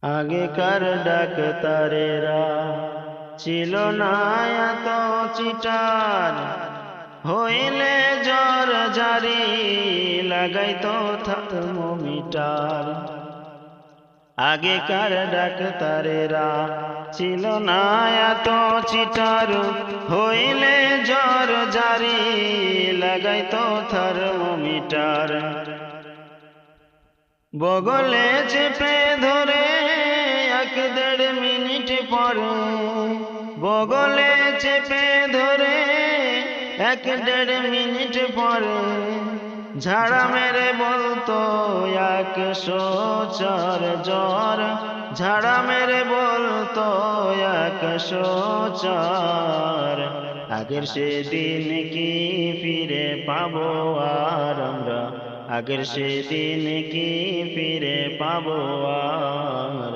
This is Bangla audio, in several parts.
আগেকার ডাক্তারেরা ছিল না এত চিটার, হইলে জ্বর জারি লাগাইতো থার্মোমিটার। আগেকার ডাক্তারেরা ছিল না এত চিটার, হইলে জ্বর জারি লাগাইতো থার্মোমিটার। বগলে চেপে ধরে 1-1.5 মিনিট পরে, বগলে চেপে ধরে 1-1.5 মিনিট পরে ঝাড়া মেরে বলতো 104 জ্বর, ঝাড়া মেরে বলতো 104। আগের সেদিন কি ফিরে পাবো আর আমরা, আগের সেদিন কি ফিরে পাবো আর,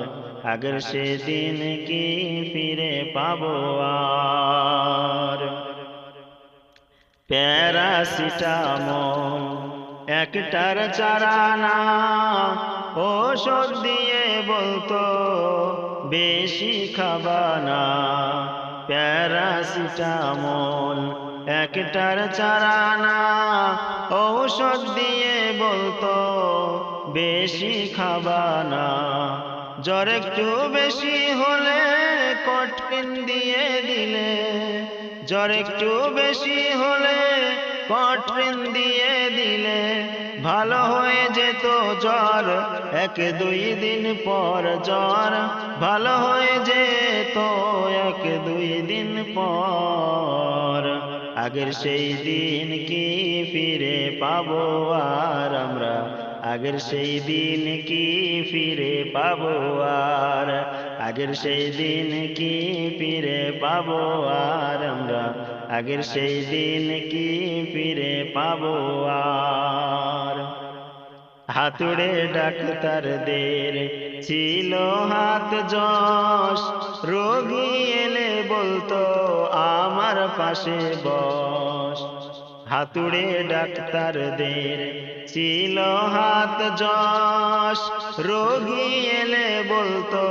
আগের সেদিন কি ফিরে পাবো আর। প্যারাসিটামল একটার 4 আনা, ওষুধ দিয়ে বলতো বেশি খাবা না। প্যারাসিটামল একটার 4 আনা, ঔষধ দিয়ে বলতো বেশি খাবা না। জ্বর একটু বেশি হলে কটকিন দিয়ে দিলে, জ্বর একটু বেশি হলে কটকিন দিয়ে দিলে ভালো হয়ে যেত জ্বর। 1-2 দিন পর জ্বর ভালো হয়ে যেত 1-2 দিন পর। আগের সেই দিন কি ফিরে পাবো আর আমরা, আগের সেই দিন কি ফিরে পাবো আর, আগের সেই দিন কি ফিরে পাবো আর আমরা, আগের সেই দিন কি ফিরে পাবো আর। হাতুড়ে ডাক্তারদের ছিল হাত যশ, রোগী এলে বলতো আমার পাশে বস। হাতুড়ে ডাক্তারদের ছিল হাত যশ, রোগী এলে বলতো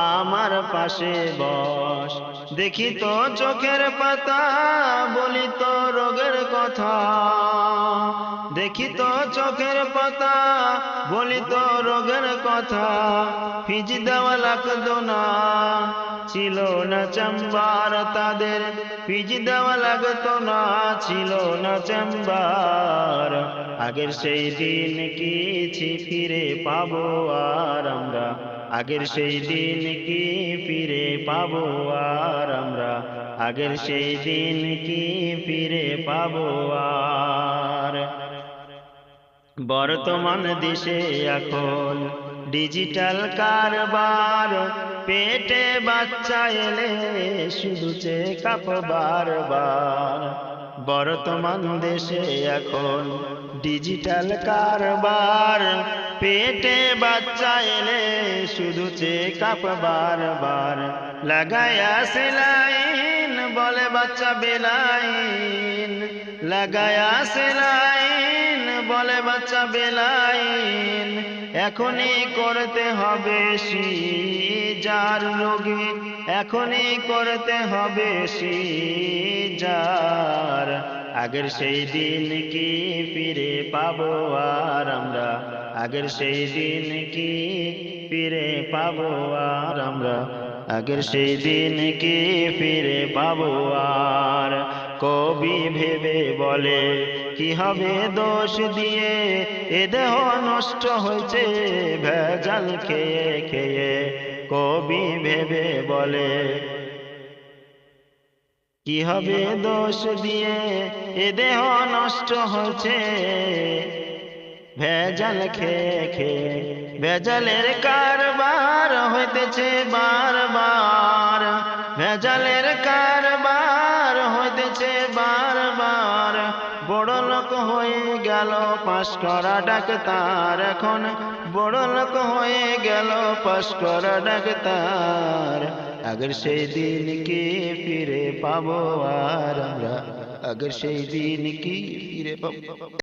আমার পাশে বস। দেখি তো চোখের পাতা বলি তো রোগের কথা, দেখি তো চোখের পাতা বলি তো রোগের কথা। ফিজ দেওয়া লাগতো না, ছিল না চেম্বার তাদের, ফিজ দেওয়া লাগতো না, ছিল না চেম্বার। আগের সেই দিন কি ফিরে পাবো আর আমরা, আগের সেই দিন কি ফিরে পাবো আর আমরা, আগের সেই দিন কি ফিরে পাবো আর। বর্তমান দেশে এখন ডিজিটাল কারবার, পেটে বাচ্চা এলে শুধু চেকআপ বারবার। বর্তমান দেশে এখন ডিজিটাল কারবার, পেটে বাচ্চা এলে শুধু চেকআপ বারবার। লাগায়া সেলাইন বলে বাচ্চা বেলাইন, লাগায়া সেলাইন বলে বাচ্চা বেলাইন। এখনই করতে হবে সিজার রোগী, এখনই করতে হবে সিজার। আগের সেই দিন কি ফিরে পাবো আর আমরা, আগের সেই দিন কি ফিরে পাবো আর আমরা, আগের সেই দিন কি ফিরে পাবো আর। কবি ভেবে বলে কি হবে দোষ দিয়ে, এ দেহ নষ্ট হয়েছে ভেজাল খেয়ে খেয়ে। কবি ভেবে বলে কি হবে দোষ দিয়ে, এ দেহ নষ্ট হয়েছে ভেজাল খেয়ে খেয়ে। ভেজালের কারবার হইতেছে বারবার, ভেজালের কারবার হইতেছে বারবার। বড় লোক হয়ে গেল পাশ করা ডাক্তার, এখন বড় লোক হয়ে গেল পাশ করা ডাক্তার। আগের সেই দিন কি ফিরে পাবো আর আমরা, আগের সেই দিন কি ফিরে পাবো।